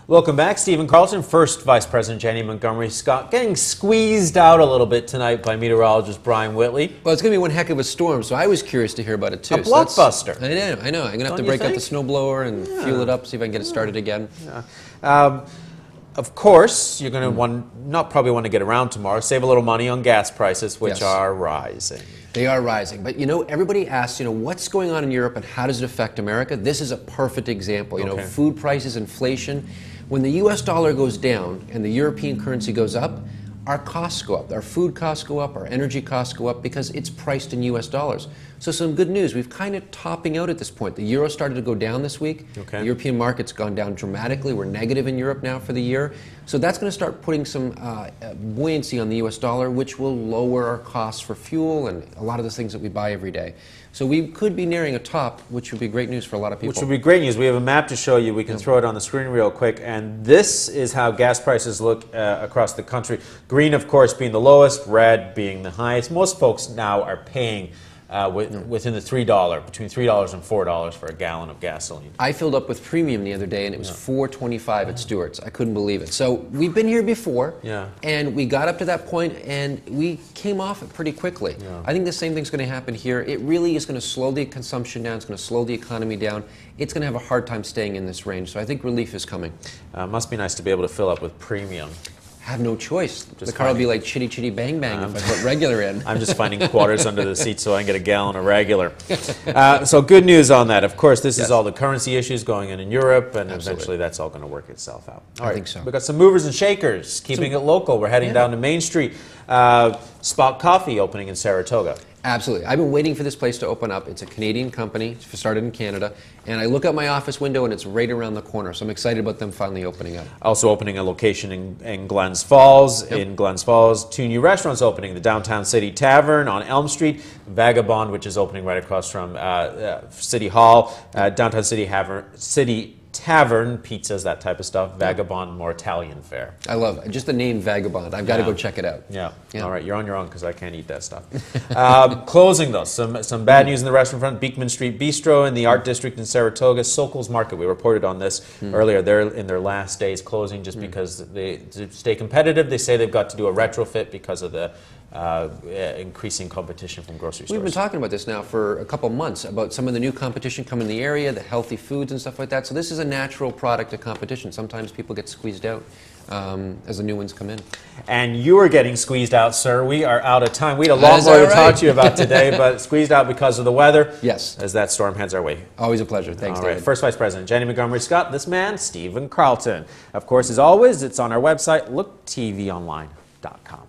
Welcome back. Stephen Carlton, first Vice President Jenny Montgomery Scott, getting squeezed out a little bit tonight by meteorologist Brian Whitley. Well, it's going to be one heck of a storm, so I was curious to hear about it too. A blockbuster. I know. I'm going to have to break out the snowblower and fuel it up, see if I can get it started again. Yeah. Of course, you're going to not probably want to get around tomorrow. Save a little money on gas prices, which are rising. They are rising. But, everybody asks, what's going on in Europe and how does it affect America? This is a perfect example. Food prices, inflation. When the U.S. dollar goes down and the European currency goes up, our costs go up. Our food costs go up, our energy costs go up because it's priced in U.S. dollars. So some good news. We've kind of topping out at this point. The euro started to go down this week. Okay. The European market's gone down dramatically. We're negative in Europe now for the year. So that's going to start putting some buoyancy on the U.S. dollar, which will lower our costs for fuel and a lot of the things that we buy every day. So we could be nearing a top, which would be great news for a lot of people. Which would be great news. We have a map to show you. We can throw it on the screen real quick. And this is how gas prices look across the country. Green, of course, being the lowest, red being the highest. Most folks now are paying within the between $3 and $4 for a gallon of gasoline. I filled up with premium the other day, and it was $4.25 at Stewart's. I couldn't believe it. So we've been here before, and we got up to that point, and we came off it pretty quickly. I think the same thing's going to happen here. It really is going to slow the consumption down. It's going to slow the economy down. It's going to have a hard time staying in this range. So I think relief is coming. Must be nice to be able to fill up with premium. Have no choice. The car will be like chitty chitty bang bang if I put regular in. I'm just finding quarters under the seat so I can get a gallon of regular. So good news on that. Of course, this is all the currency issues going on in Europe, and eventually that's all going to work itself out. All right. I think so. We've got some movers and shakers, keeping it local. We're heading down to Main Street. Spot Coffee opening in Saratoga. Absolutely. I've been waiting for this place to open up. It's a Canadian company, started in Canada, and I look out my office window and it's right around the corner, so I'm excited about them finally opening up. Also opening a location in Glens Falls. In Glens Falls, 2 new restaurants opening, the Downtown City Tavern on Elm Street, Vagabond, which is opening right across from City Hall, Downtown City Tavern, pizzas, that type of stuff. Vagabond, more Italian fare. I love it. Just the name Vagabond. I've got to go check it out. Yeah. All right, you're on your own because I can't eat that stuff. Closing though, some bad news in the restaurant front. Beekman Street Bistro in the Art District in Saratoga. Sokol's Market, we reported on this earlier. They're in their last days closing just because to stay competitive. They say they've got to do a retrofit because of the increasing competition from grocery stores. We've been talking about this now for a couple months, about some of the new competition coming in the area, the healthy foods and stuff like that. So this is a natural product of competition. Sometimes people get squeezed out as the new ones come in. And you are getting squeezed out, sir. We are out of time. We had a lot more to talk to you about today, but squeezed out because of the weather. Yes. As that storm heads our way. Always a pleasure. Thanks, All right. David. First Vice President Jenny Montgomery Scott, this man, Stephen Carlton. Of course, as always, it's on our website, looktvonline.com.